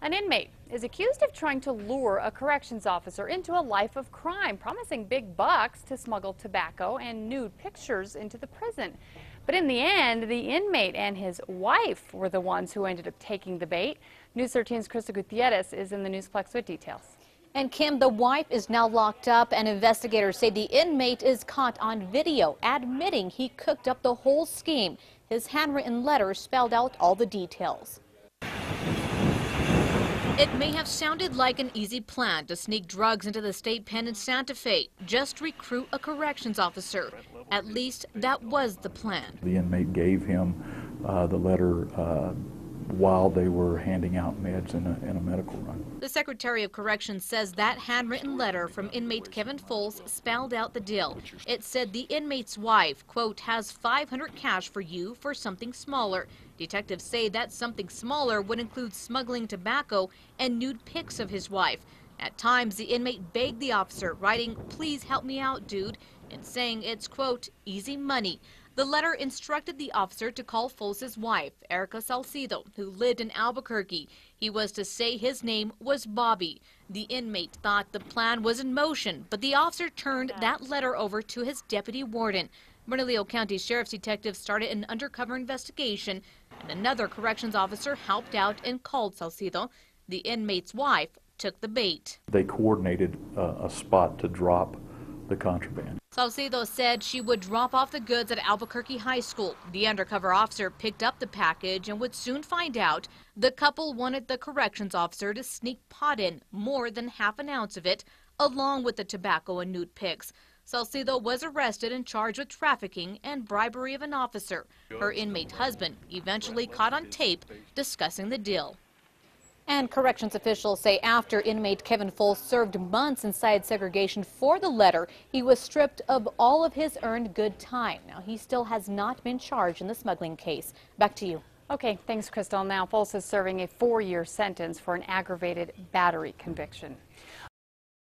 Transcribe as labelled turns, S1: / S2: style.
S1: An inmate is accused of trying to lure a corrections officer into a life of crime, promising big bucks to smuggle tobacco and nude pictures into the prison. But in the end, the inmate and his wife were the ones who ended up taking the bait. News 13's Krista Gutierrez is in the Newsplex with details.
S2: And Kim, the wife is now locked up, and investigators say the inmate is caught on video, admitting he cooked up the whole scheme. His handwritten letter spelled out all the details. It may have sounded like an easy plan to sneak drugs into the state pen in Santa Fe, just recruit a corrections officer. At least that was the plan.
S3: The inmate gave him the letter while they were handing out meds in a medical run.
S2: The Secretary of Corrections says that handwritten letter from inmate Kevin Foles spelled out the deal. It said the inmate's wife, quote, has $500 cash for you for something smaller. Detectives say that something smaller would include smuggling tobacco and nude pics of his wife. At times, the inmate begged the officer, writing, "Please help me out, dude," and saying it's, quote, easy money. The letter instructed the officer to call Foles' wife, Erica Salcido, who lived in Albuquerque. He was to say his name was Bobby. The inmate thought the plan was in motion, but the officer turned that letter over to his deputy warden. Bernalillo County Sheriff's detectives started an undercover investigation, and another corrections officer helped out and called Salcido. The inmate's wife took the bait.
S3: They coordinated a spot to drop the contraband.
S2: Salcido said she would drop off the goods at Albuquerque High School. The undercover officer picked up the package and would soon find out the couple wanted the corrections officer to sneak pot in, more than half an ounce of it, along with the tobacco and nude pics. Salcido was arrested and charged with trafficking and bribery of an officer. Her inmate husband eventually caught on tape discussing the deal. And corrections officials say after inmate Kevin Foles served months inside segregation for the letter, he was stripped of all of his earned good time. Now, he still has not been charged in the smuggling case. Back to you.
S1: Okay, thanks, Crystal. Now, Foles is serving a 4-year sentence for an aggravated battery conviction.